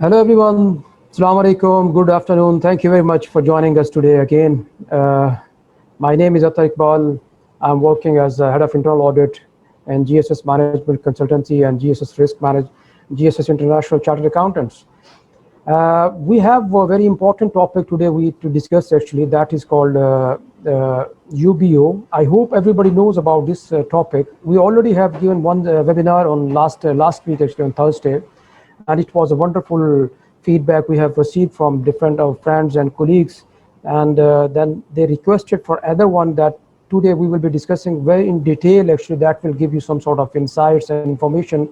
Hello everyone. Assalamu alaikum. Good afternoon. Thank you very much for joining us today again. My name is Atta Iqbal. I'm working as head of internal audit and GSS Management Consultancy and GSS Risk Manage, GSS International Chartered Accountants. We have a very important topic today to discuss actually that is called UBO. I hope everybody knows about this topic. We already have given one webinar on last week actually on Thursday, and it was a wonderful feedback we have received from different friends and colleagues, and then they requested for other one that today we will be discussing very in detail actually that will give you some sort of insights and information,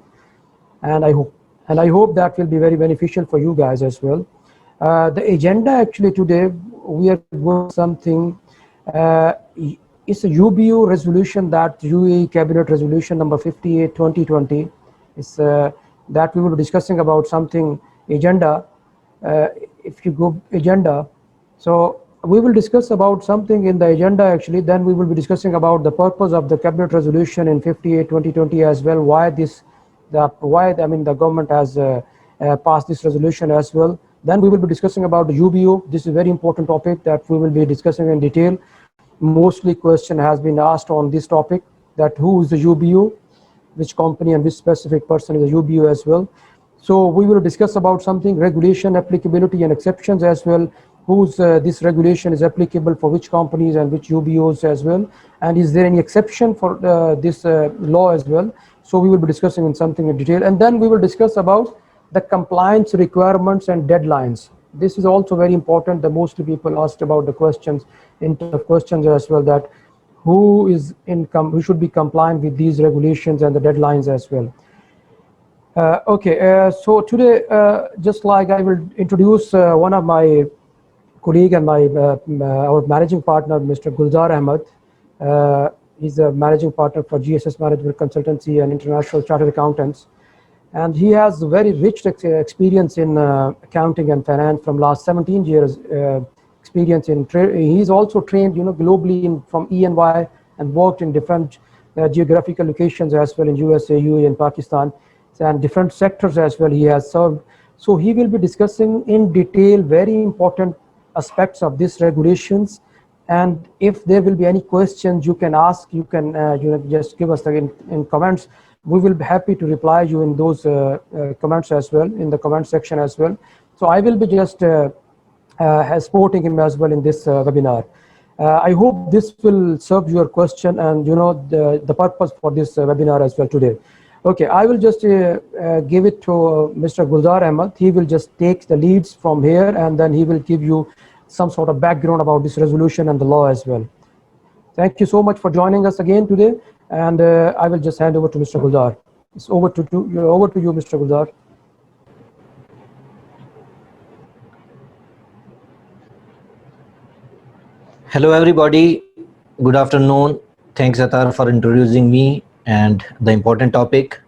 and I hope that will be very beneficial for you guys as well. The agenda actually today we are going something. Uh, it's a UBO resolution that UAE Cabinet Resolution number 58 2020 is that we will be discussing about something agenda. Uh, if you go agenda, so we will discuss about something in the agenda actually. Then we will be discussing about the purpose of the Cabinet Resolution in 58 2020 as well. Why this the government has passed this resolution as well. Then we will be discussing about the UBO. This is a very important topic that we will be discussing in detail. Mostly question has been asked on this topic, that who is the UBO, which company and which specific person is the UBO as well. So we will discuss about something regulation, applicability and exceptions as well. Whose this regulation is applicable for which companies and which UBOs as well, and is there any exception for this law as well. So we will be discussing in something in detail, and then we will discuss about the compliance requirements and deadlines. This is also very important. The mostly people asked about the questions, in terms of questions as well, that who should be compliant with these regulations and the deadlines as well. So today, just like I will introduce one of my colleague and our managing partner, Mr. Gulzar Ahmed. He's a managing partner for GSS Management Consultancy and International Chartered Accountants, and he has very rich experience in accounting and finance from last 17 years. Experience in he's also trained, globally from EY and worked in different geographical locations as well in USA, UAE, and Pakistan, and different sectors as well he has served. So he will be discussing in detail very important aspects of these regulations, and if there will be any questions you can ask, you can just give us in comments. We will be happy to reply you in those comments as well, in the comment section as well. So I will be just supporting him as well in this webinar. I hope this will serve your question and the purpose for this webinar as well today. Okay, I will just give it to Mr. Gulzar Ahmed. He will just take the leads from here, and then he will give you some sort of background about this resolution and the law as well. Thank you so much for joining us again today, and I will just hand over to Mr. Gulzar. It's over to you, Mr. Gulzar. Hello everybody, good afternoon. Thanks Atar for introducing me and the important topic.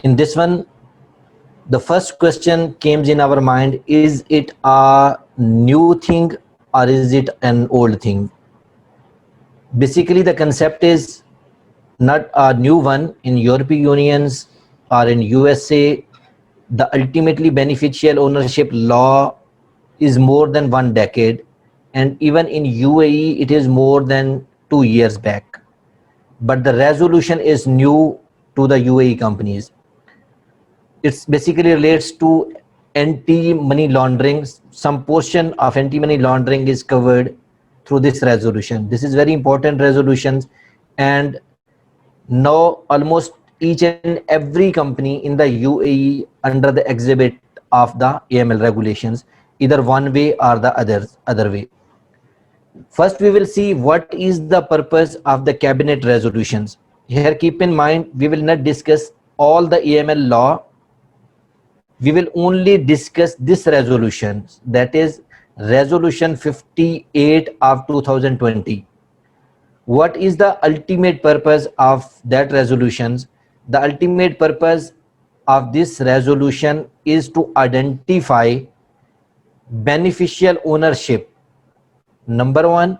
In this one, the first question came in our mind, is it a new thing or is it an old thing? Basically the concept is not a new one. In European Unions or in USA, the ultimately beneficial ownership law is more than 1 decade, and even in UAE it is more than 2 years back. But the resolution is new to the UAE companies. It basically relates to anti-money laundering. Some portion of anti-money laundering is covered through this resolution. This is very important resolutions, and now almost each and every company in the UAE under the exhibit of the AML regulations, either one way or the other way. First, we will see what is the purpose of the cabinet resolutions. Here, keep in mind, we will not discuss all the AML law. We will only discuss this resolution, that is resolution 58 of 2020. What is the ultimate purpose of that resolutions? The ultimate purpose of this resolution is to identify beneficial ownership, number one,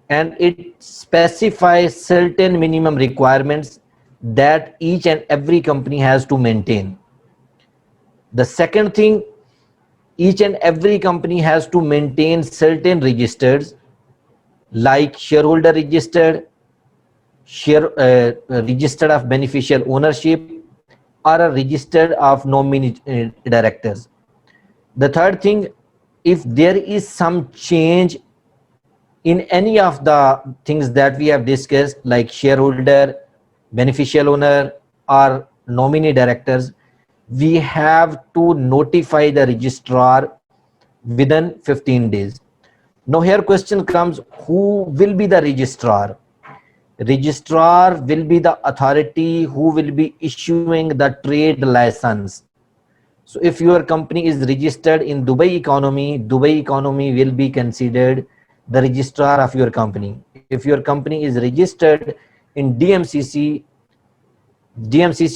and it specifies certain minimum requirements that each and every company has to maintain. The second thing, each and every company has to maintain certain registers like shareholder register, register of beneficial ownership, or a register of nominee directors. The third thing, if there is some change in any of the things that we have discussed, like shareholder, beneficial owner, or nominee directors, we have to notify the registrar within 15 days. Now here question comes, who will be the registrar? Registrar will be the authority who will be issuing the trade license. So if your company is registered in Dubai Economy will be considered the registrar of your company. If your company is registered in DMCC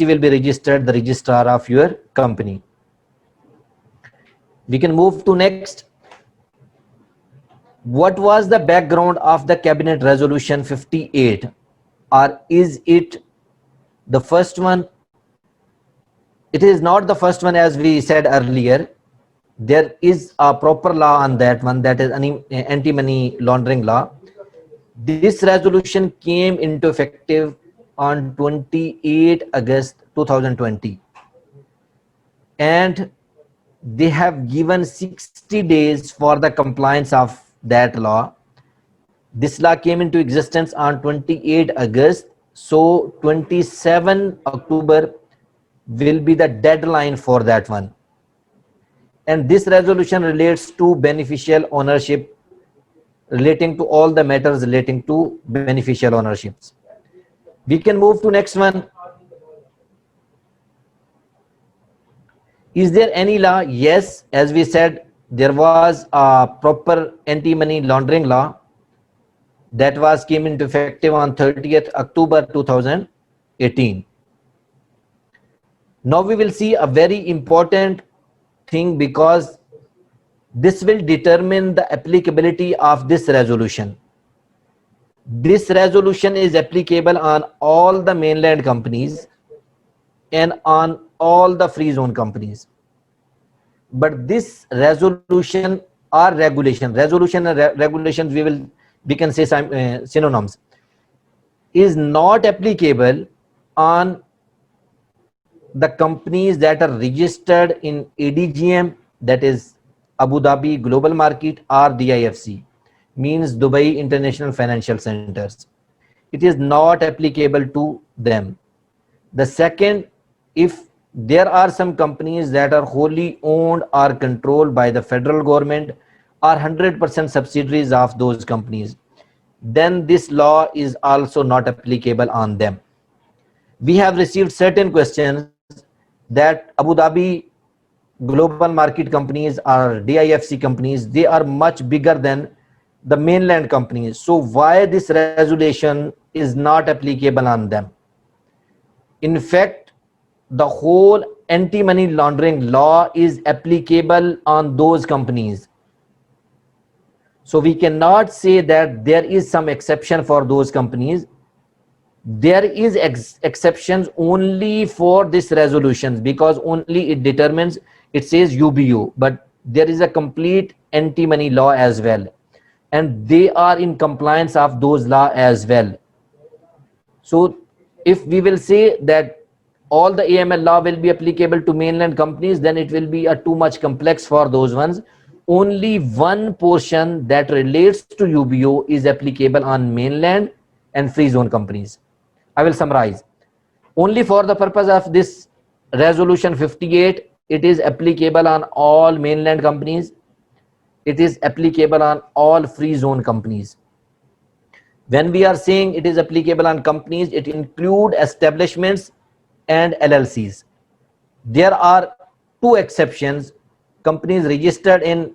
will be registered the registrar of your company. We can move to next. What was the background of the Cabinet Resolution 58, or is it the first one? It is not the first one, as we said earlier. There is a proper law on that one, that is anti-money laundering law. This resolution came into effective on 28 August 2020, and they have given 60 days for the compliance of that law. This law came into existence on 28 August, so 27 October will be the deadline for that one. And this resolution relates to beneficial ownership, relating to all the matters relating to beneficial ownerships. We can move to next one. Is there any law? Yes, as we said, there was a proper anti-money laundering law that was came into effective on 30th October 2018. Now we will see a very important thing, because this will determine the applicability of this resolution. This resolution is applicable on all the mainland companies and on all the free zone companies. But this resolution or regulation and regulations, we can say synonyms, is not applicable on the companies that are registered in ADGM, that is Abu Dhabi Global Market, or DIFC, means Dubai International Financial Centers. It is not applicable to them. The second, if there are some companies that are wholly owned or controlled by the federal government, or 100% subsidiaries of those companies, then this law is also not applicable on them. We have received certain questions that Abu Dhabi Global Market companies or DIFC companies, they are much bigger than the mainland companies. So why this resolution is not applicable on them? In fact, the whole anti-money laundering law is applicable on those companies. So we cannot say that there is some exception for those companies. There is exceptions only for this resolution, because only it determines, it says UBO, but there is a complete anti-money law as well, and they are in compliance of those law as well. So if we will say that all the AML law will be applicable to mainland companies, then it will be a too much complex for those ones. Only one portion that relates to UBO is applicable on mainland and free zone companies. I will summarize. Only for the purpose of this resolution 58, it is applicable on all mainland companies. It is applicable on all free zone companies. When we are saying it is applicable on companies, it includes establishments and LLCs. There are two exceptions: companies registered in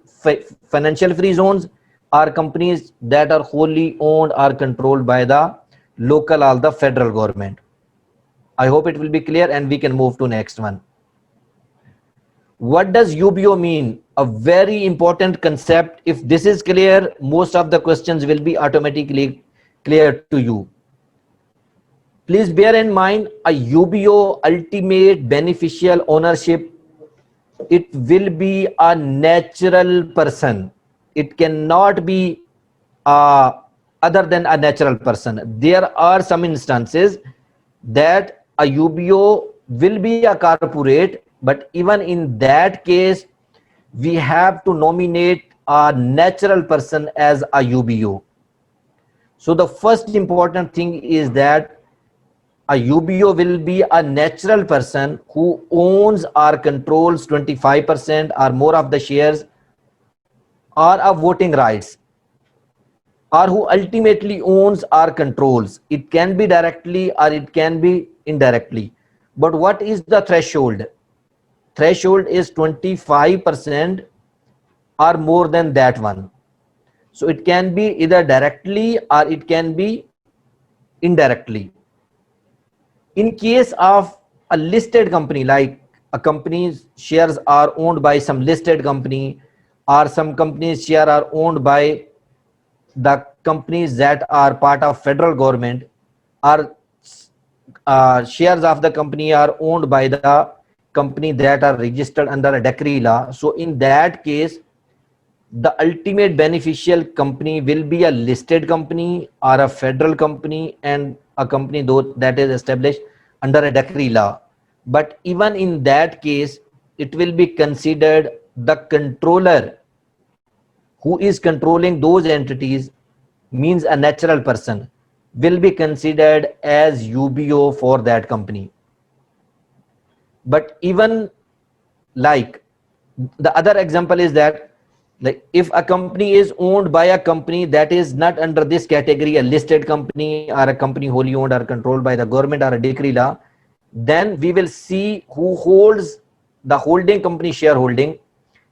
financial free zones, or companies that are wholly owned or controlled by the local or the federal government. I hope it will be clear, and we can move to next one. What does UBO mean? A very important concept. If this is clear, most of the questions will be automatically clear to you. Please bear in mind, a UBO, ultimate beneficial ownership, it will be a natural person. It cannot be other than a natural person. There are some instances that a UBO will be a corporate, but even in that case, we have to nominate a natural person as a UBO. So the first important thing is that a UBO will be a natural person who owns or controls 25% or more of the shares or a voting rights, or who ultimately owns or controls. It can be directly or it can be indirectly. But what is the threshold? Threshold is 25% or more than that one. So it can be either directly or it can be indirectly. In case of a listed company, like a company's shares are owned by some listed company, or some companies share are owned by the companies that are part of federal government, or shares of the company are owned by the company that are registered under a decree law. So in that case, the ultimate beneficial company will be a listed company or a federal company and a company though that is established under a decree law. But even in that case, it will be considered the controller who is controlling those entities, means a natural person, will be considered as UBO for that company. But even like the other example is that, like if a company is owned by a company that is not under this category, a listed company or a company wholly owned or controlled by the government or a decree law, then we will see who holds the holding company shareholding,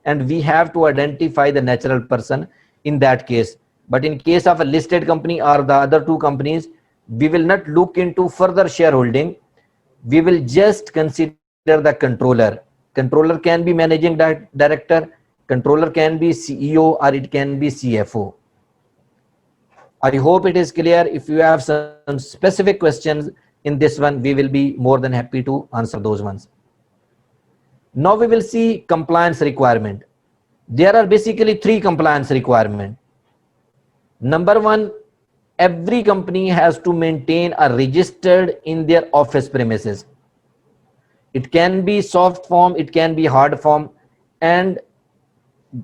and we have to identify the natural person in that case. But in case of a listed company or the other two companies, we will not look into further shareholding. We will just consider the controller. Controller can be managing director, controller can be CEO, or it can be CFO. I hope it is clear. If you have some specific questions in this one, we will be more than happy to answer those ones. Now we will see compliance requirement. There are basically three compliance requirements. Number one, every company has to maintain a registered in their office premises. It can be soft form, it can be hard form, and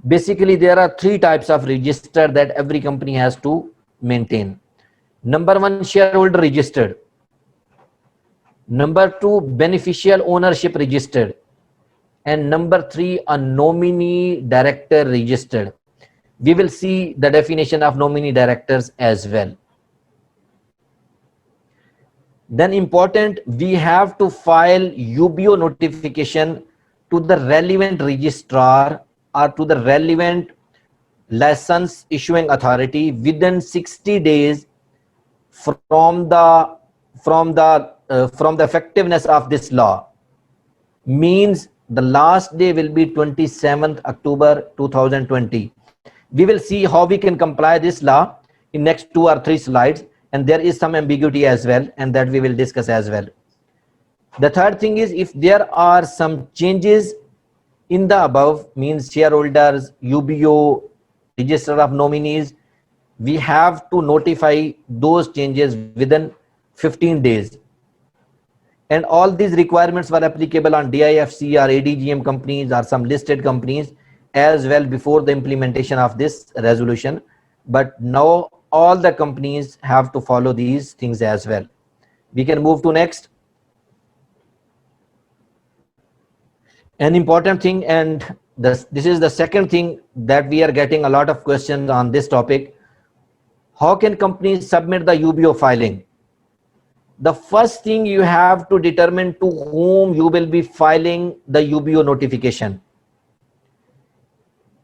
basically there are three types of register that every company has to maintain. Number one, shareholder registered. Number two, beneficial ownership registered. And number three, a nominee director registered. We will see the definition of nominee directors as well. Then important, we have to file UBO notification to the relevant registrar or to the relevant license issuing authority within 60 days from the effectiveness of this law. Means the last day will be 27th October 2020. We will see how we can comply this law in next 2 or 3 slides, and there is some ambiguity as well, and that we will discuss as well. The third thing is, if there are some changes in the above, means shareholders, UBO, register of nominees, we have to notify those changes within 15 days. And all these requirements were applicable on DIFC or ADGM companies or some listed companies as well before the implementation of this resolution. But now all the companies have to follow these things as well. We can move to next. An important thing, and this is the second thing that we are getting a lot of questions on this topic. How can companies submit the UBO filing? The first thing you have to determine to whom you will be filing the UBO notification.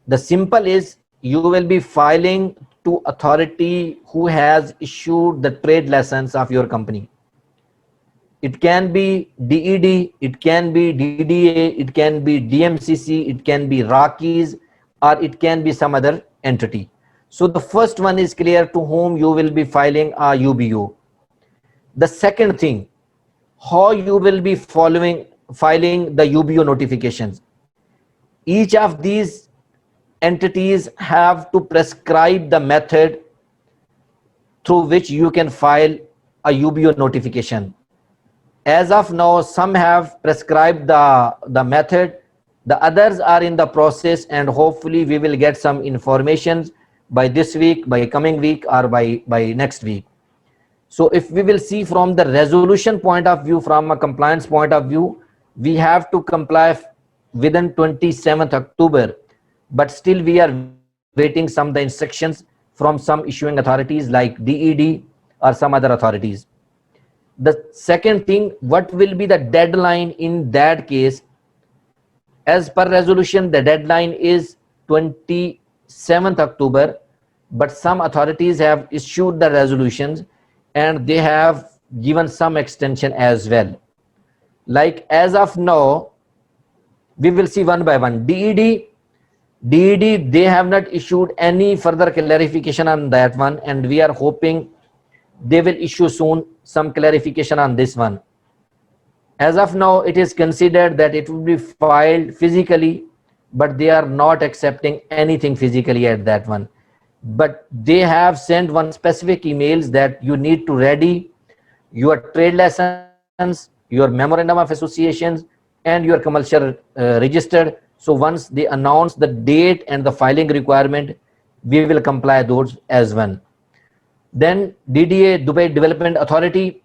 The simple is, you will be filing to authority who has issued the trade license of your company. It can be DED, it can be DDA, it can be DMCC, it can be Rockies, or it can be some other entity. So the first one is clear, to whom you will be filing a UBO. The second thing, how you will be filing the UBO notifications. Each of these entities have to prescribe the method through which you can file a UBO notification. As of now, some have prescribed the method, the others are in the process, and hopefully we will get some information by this week, by coming week, or by next week. So if we will see from the resolution point of view, from a compliance point of view, we have to comply within 27th October, but still we are waiting some of the instructions from some issuing authorities like DED or some other authorities. The second thing, what will be the deadline in that case? As per resolution, the deadline is 27th October, but some authorities have issued the resolutions and they have given some extension as well. Like as of now, we will see one by one. DED, they have not issued any further clarification on that one, and we are hoping they will issue soon some clarification on this one. As of now, it is considered that it will be filed physically, but they are not accepting anything physically at that one. But they have sent one specific emails that you need to ready your trade license, your memorandum of associations, and your commercial registered. So once they announce the date and the filing requirement, we will comply those as one. Then DDA, Dubai Development Authority,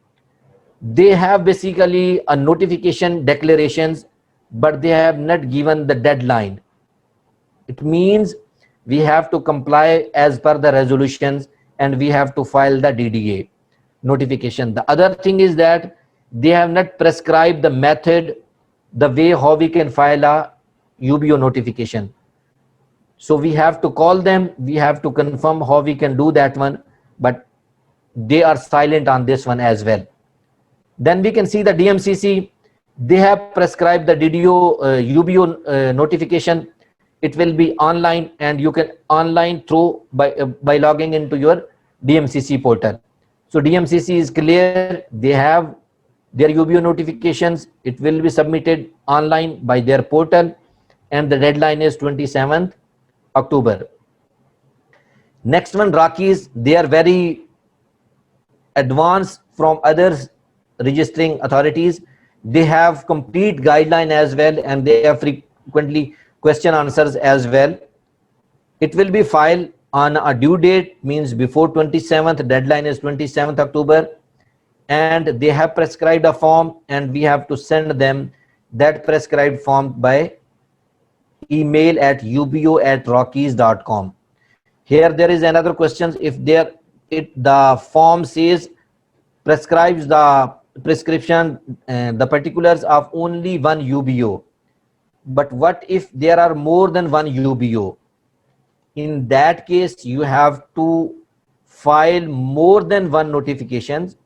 they have basically a notification declarations, but they have not given the deadline. It means we have to comply as per the resolutions and we have to file the DDA notification. The other thing is that they have not prescribed the method, the way how we can file a UBO notification. So we have to call them, we have to confirm how we can do that one, but they are silent on this one as well. Then we can see the DMCC, they have prescribed the UBO notification. It will be online, and you can online through by logging into your DMCC portal. So DMCC is clear, they have their UBO notifications. It will be submitted online by their portal, and the deadline is 27th October. Next one, Rockies, they are very advanced from others registering authorities. They have complete guideline as well, and they have frequently question answers as well. It will be filed on a due date, means before 27th, deadline is 27th October, and they have prescribed a form, and we have to send them that prescribed form by email at ubo@rockies.com. Here there is another question. If the form says prescribes the prescription, the particulars of only one UBO, but what if there are more than one UBO? In that case, you have to file more than one notifications,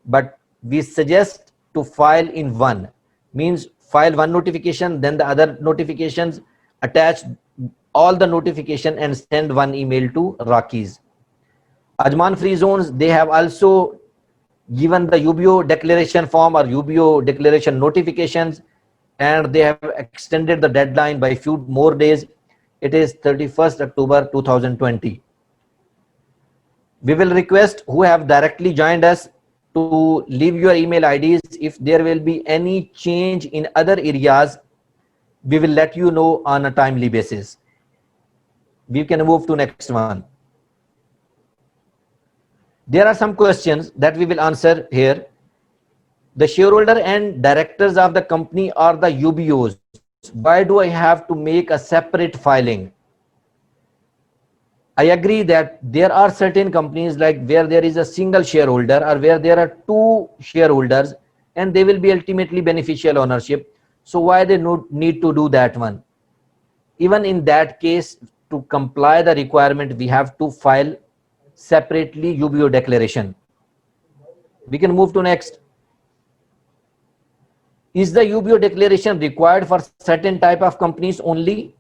but we suggest to file in one, means file one notification, then the other notifications, attach all the notification and send one email to Rockies. Ajman Free Zones, they have also given the UBO declaration form or UBO declaration notifications, and they have extended the deadline by few more days. It is 31st October 2020. We will request who have directly joined us to leave your email IDs. If there will be any change in other areas, we will let you know on a timely basis. We can move to next one. There are some questions that we will answer here. The shareholder and directors of the company are the UBOs. Why do I have to make a separate filing? I agree that there are certain companies like where there is a single shareholder or where there are two shareholders and they will be ultimately beneficial ownership. So why they need to do that one? Even in that case, to comply the requirement, we have to file separately UBO declaration. We can move to next. Is the UBO declaration required for certain type of companies only?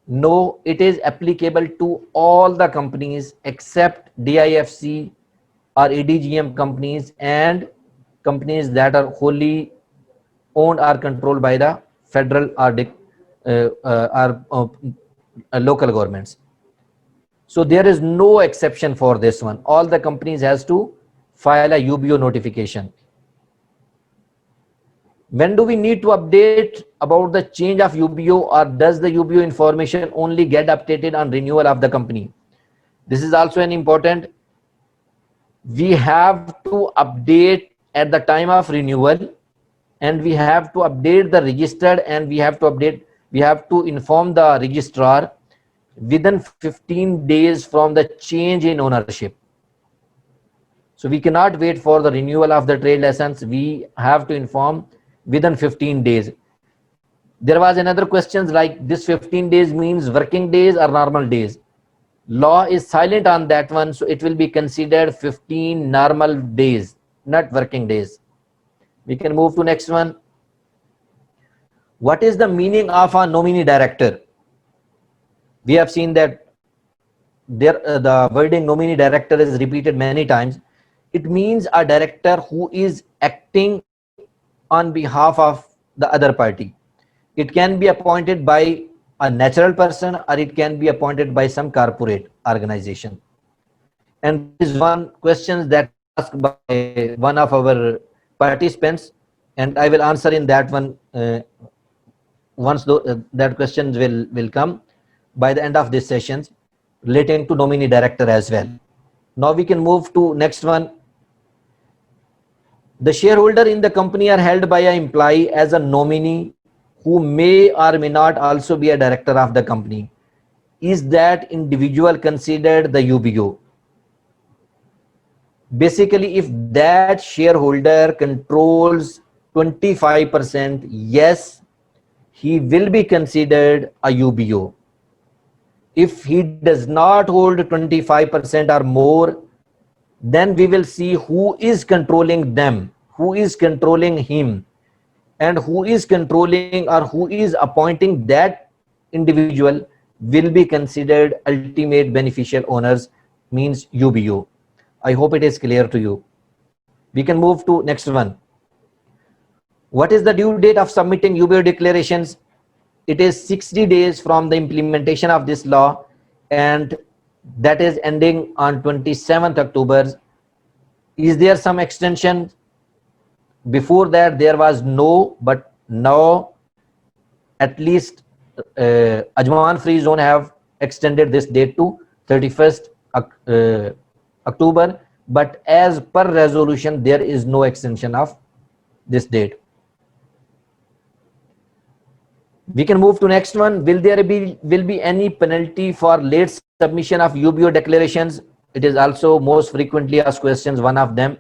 No, it is applicable to all the companies except DIFC or ADGM companies and companies that are wholly owned or controlled by the federal or local governments. So there is no exception for this one. All the companies has to file a UBO notification. When do we need to update about the change of UBO, or does the UBO information only get updated on renewal of the company? This is also an important. We have to update at the time of renewal, and we have to update the registered, and we have to inform the registrar within 15 days from the change in ownership. So we cannot wait for the renewal of the trade license. We have to inform within 15 days. There was another questions like this 15 days means working days or normal days. Law is silent on that one, so it will be considered 15 normal days, not working days. We can move to next one. What is the meaning of a nominee director? We have seen that there the wording nominee director is repeated many times. It means a director who is acting on behalf of the other party. It can be appointed by a natural person, or it can be appointed by some corporate organization. And this is one question that asked by one of our participants, and I will answer in that one once that questions will come by the end of this sessions relating to nominee director as well. Now we can move to next one. The shareholder in the company are held by an employee as a nominee who may or may not also be a director of the company. Is that individual considered the UBO? Basically, if that shareholder controls 25%, yes, he will be considered a UBO. If he does not hold 25% or more, then we will see who is controlling them, who is controlling him, and who is controlling or who is appointing that individual will be considered ultimate beneficial owners, means UBO. I hope it is clear to you. We can move to next one. What is the due date of submitting UBO declarations? It is 60 days from the implementation of this law, and that is ending on 27th October. Is there some extension? Before that there was no, but now at least Ajman Free Zone have extended this date to 31st October, but as per resolution there is no extension of this date. We can move to next one. Will be any penalty for late submission of UBO declarations? It is also most frequently asked questions, one of them.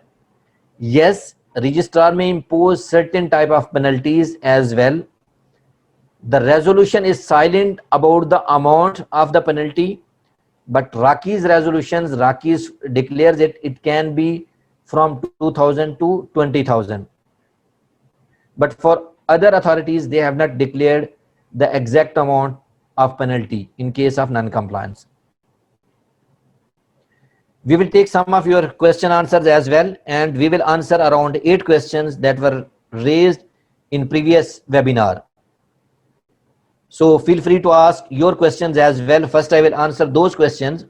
Yes, registrar may impose certain type of penalties as well. The resolution is silent about the amount of the penalty, but Raki's resolutions, Raki's declares it can be from 2,000 to 20,000. But for other authorities, they have not declared the exact amount of penalty in case of non-compliance. We will take some of your question answers as well, and we will answer around 8 questions that were raised in previous webinar. So feel free to ask your questions as well. First, I will answer those questions.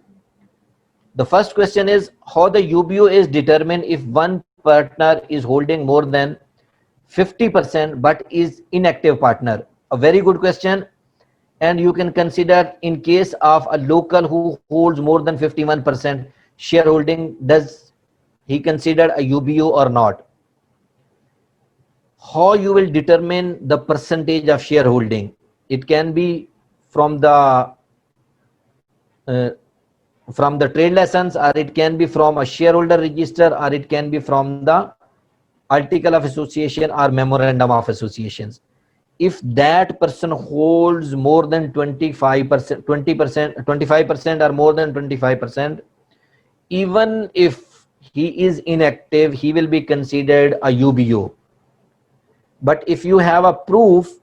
The first question is how the UBO is determined if one partner is holding more than 50% but is inactive partner. A very good question, and you can consider in case of a local who holds more than 51% shareholding, does he consider a UBO or not? How you will determine the percentage of shareholding? It can be from the trade license, or it can be from a shareholder register, or it can be from the article of association or memorandum of associations. If that person holds more than 25%, 25% or more than 25%, even if he is inactive, he will be considered a UBO. But if you have a proof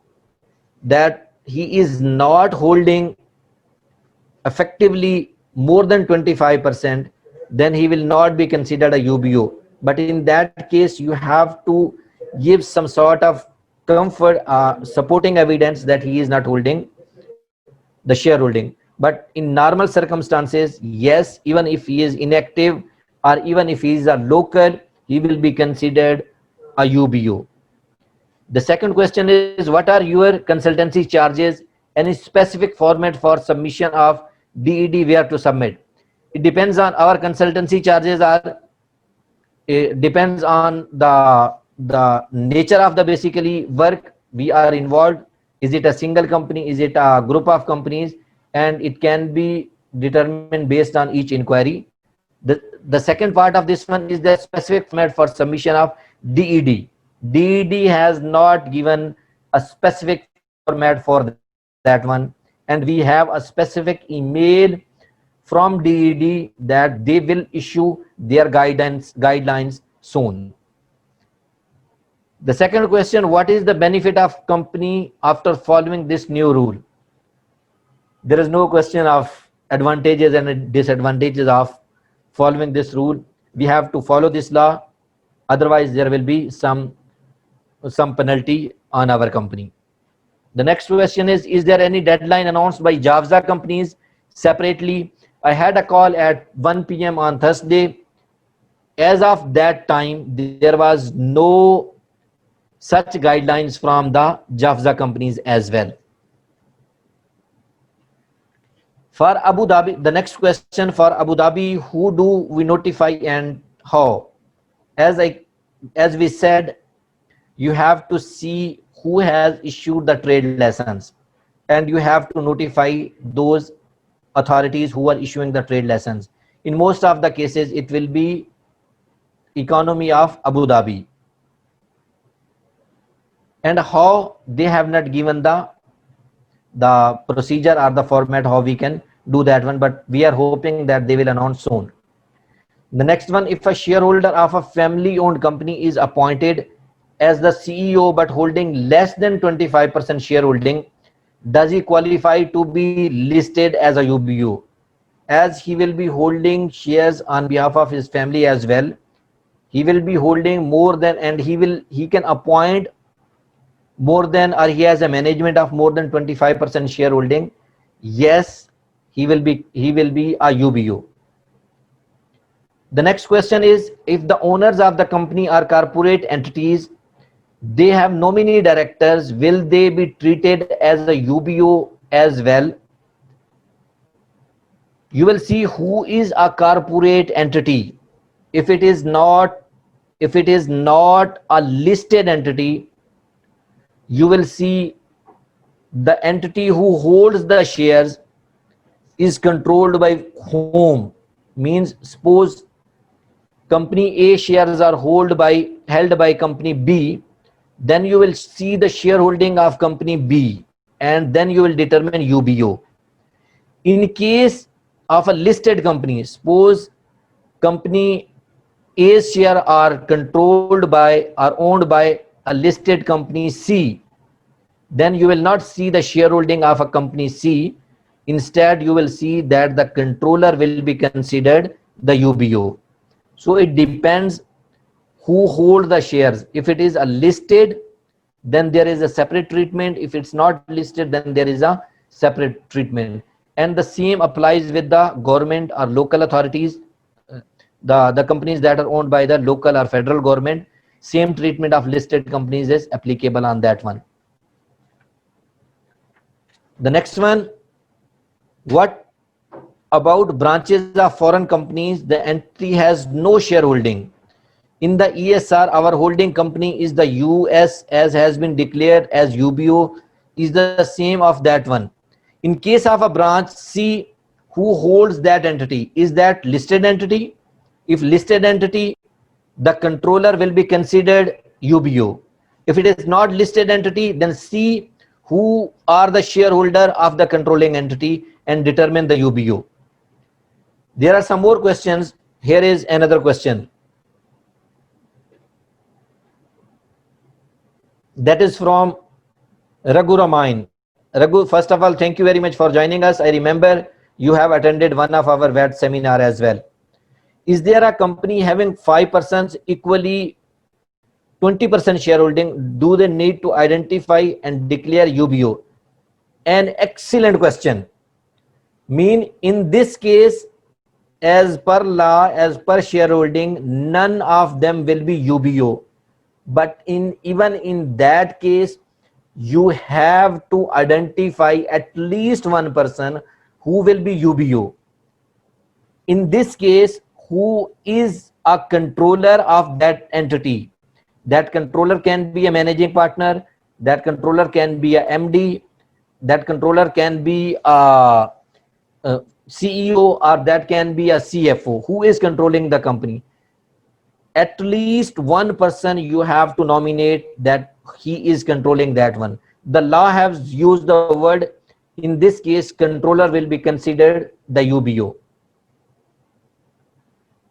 that he is not holding effectively more than 25%, then he will not be considered a UBO. But in that case, you have to give some sort of comfort, supporting evidence that he is not holding the shareholding. But in normal circumstances, yes, even if he is inactive or even if he is a local, he will be considered a UBO. The second question is, what are your consultancy charges? Any specific format for submission of DED where to submit? It depends on our consultancy charges are, it depends on the nature of the basically work we are involved. Is it a single company, is it a group of companies, and it can be determined based on each inquiry. The second part of this one is the specific format for submission of DED. DED has not given a specific format for that one, and we have a specific email from DED that they will issue their guidelines soon. The second question, what is the benefit of company after following this new rule? There is no question of advantages and disadvantages of following this rule. We have to follow this law, otherwise there will be some penalty on our company. The next question is there any deadline announced by JAFZA companies separately? I had a call at 1 p.m. on Thursday. As of that time, there was no such guidelines from the JAFZA companies as well. For Abu Dhabi, the next question, for Abu Dhabi, who do we notify and how? As we said, you have to see who has issued the trade license, and you have to notify those authorities who are issuing the trade license. In most of the cases, it will be economy of Abu Dhabi. And how they have not given the procedure or the format how we can do that one, but we are hoping that they will announce soon. The next one, if a shareholder of a family owned company is appointed as the CEO but holding less than 25% shareholding, does he qualify to be listed as a UBO? As he will be holding shares on behalf of his family as well, he will be holding more than, and he can appoint more than, or he has a management of more than 25% shareholding. Yes, he will be a UBO. The next question is, if the owners of the company are corporate entities, they have nominee directors, will they be treated as a UBO as well? You will see who is a corporate entity. If it is not a listed entity, you will see the entity who holds the shares is controlled by whom. Means, suppose company A shares are held by company B, then you will see the shareholding of company B, and then you will determine UBO. In case of a listed company, suppose company A's share are controlled by or owned by a listed company C, then you will not see the shareholding of a company C. Instead, you will see that the controller will be considered the UBO. So it depends who hold the shares. If it is a listed, then there is a separate treatment. If it's not listed, then there is a separate treatment. And the same applies with the government or local authorities, the companies that are owned by the local or federal government. Same treatment of listed companies is applicable on that one. The next one, what about branches of foreign companies? The entity has no shareholding. In the ESR, our holding company is the US, as has been declared as UBO, is the same of that one. In case of a branch, see who holds that entity. Is that listed entity? If listed entity, the controller will be considered UBO. If it is not listed entity, then see who are the shareholder of the controlling entity and determine the UBO. There are some more questions. Here is another question. That is from Raghu Ramain. Raghu, first of all, thank you very much for joining us. I remember you have attended one of our VAT seminar as well. Is there a company having 5 persons equally 20% shareholding, do they need to identify and declare UBO? An excellent question. Mean in this case, as per law, as per shareholding, none of them will be UBO. But even in that case, you have to identify at least one person who will be UBO. In this case, who is a controller of that entity? That controller can be a managing partner, that controller can be a MD, that controller can be a CEO, or that can be a CFO. Who is controlling the company? At least one person you have to nominate that he is controlling that one. The law has used the word, in this case, controller will be considered the UBO.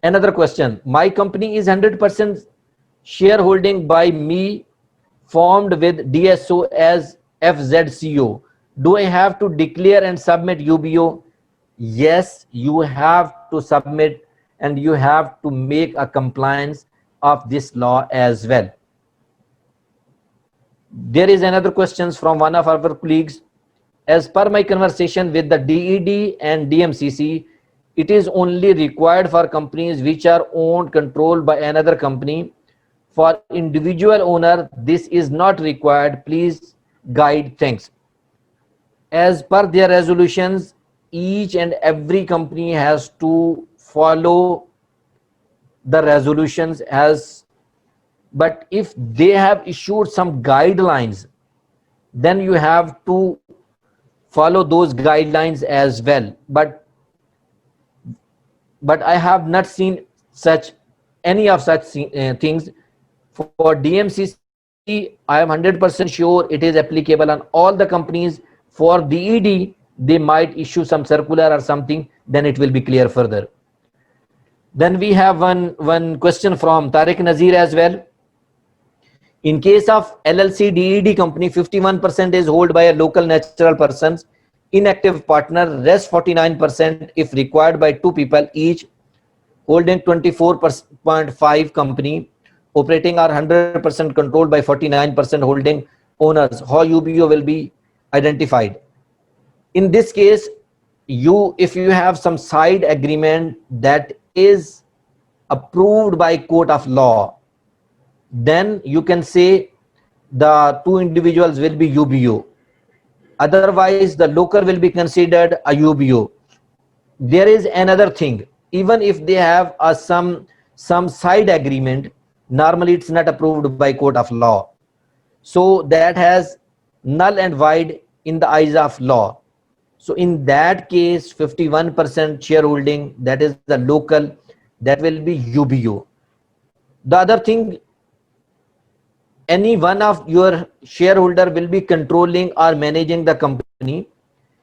Another question, my company is 100% shareholding by me, formed with DSO as FZCO. Do I have to declare and submit UBO? Yes, you have to submit and you have to make a compliance of this law as well. There is another question from one of our colleagues. As per my conversation with the DED and DMCC, it is only required for companies which are owned, controlled by another company. For individual owner, this is not required. Please guide. Thanks. As per their resolutions, each and every company has to follow the resolutions as, but if they have issued some guidelines, then you have to follow those guidelines as well. But I have not seen such any of such things. For DMCC, I am 100% sure it is applicable on all the companies. For DED, they might issue some circular or something, then it will be clear further. Then we have one question from Tariq Nazir as well. In case of LLC DED company, 51% is held by a local natural persons, inactive partner, rest 49% if required by two people each, holding 24.5 company, operating are 100% controlled by 49% holding owners. How UBO will be identified? In this case, if you have some side agreement that is approved by court of law, then you can say the two individuals will be UBO. Otherwise, the local will be considered a UBO. There is another thing. Even if they have some side agreement, normally it's not approved by court of law. So that has null and void in the eyes of law. So in that case, 51% shareholding, that is the local, that will be UBO. The other thing, any one of your shareholder will be controlling or managing the company.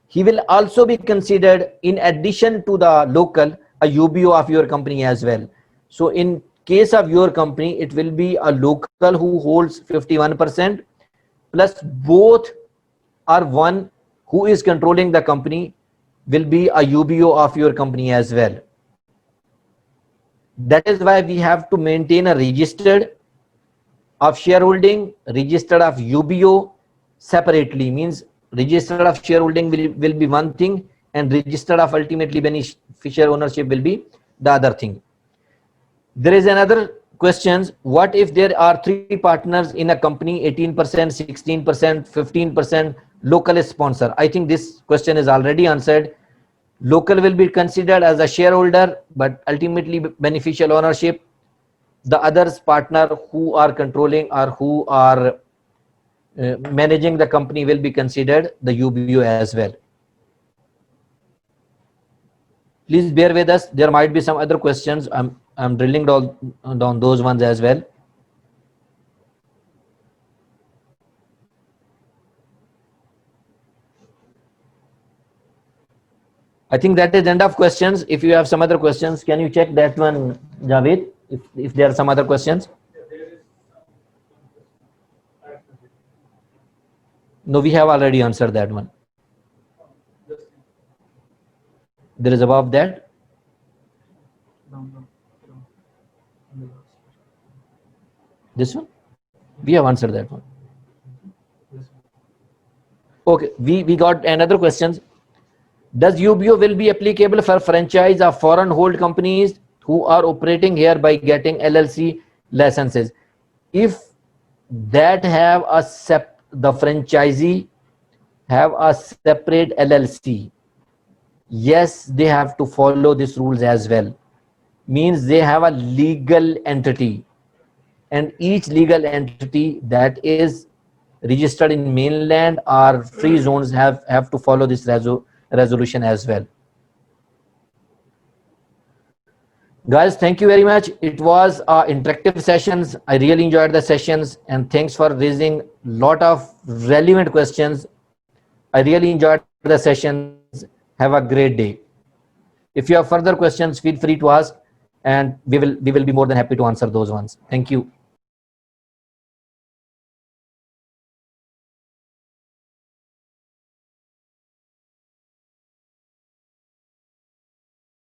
He will also be considered, in addition to the local, a UBO of your company as well. So in case of your company, it will be a local who holds 51%, plus both are one who is controlling the company will be a UBO of your company as well. That is why we have to maintain a registered of shareholding, registered of UBO separately. Means registered of shareholding will be one thing, and registered of ultimately beneficial ownership will be the other thing. There is another question. What if there are three partners in a company, 18%, 16%, 15%, local sponsor? I think this question is already answered. Local will be considered as a shareholder, but ultimately beneficial ownership. The others partner who are controlling or who are managing the company will be considered the UBO as well. Please bear with us. There might be some other questions. I'm drilling down those ones as well. I think that is the end of questions. If you have some other questions, can you check that one, Javed, if there are some other questions? No, we have already answered that one. There is above that. This one? We have answered that one. Okay, we got another question. Does UBO will be applicable for franchise of foreign hold companies who are operating here by getting LLC licenses? If that have the franchisee have a separate LLC, yes, they have to follow these rules as well. Means they have a legal entity, and each legal entity that is registered in mainland or free zones have to follow this resolution as well. Guys, thank you very much. It was interactive sessions. I really enjoyed the sessions, and thanks for raising lot of relevant questions. I really enjoyed the sessions. Have a great day. If you have further questions, feel free to ask, and we will be more than happy to answer those ones. Thank you.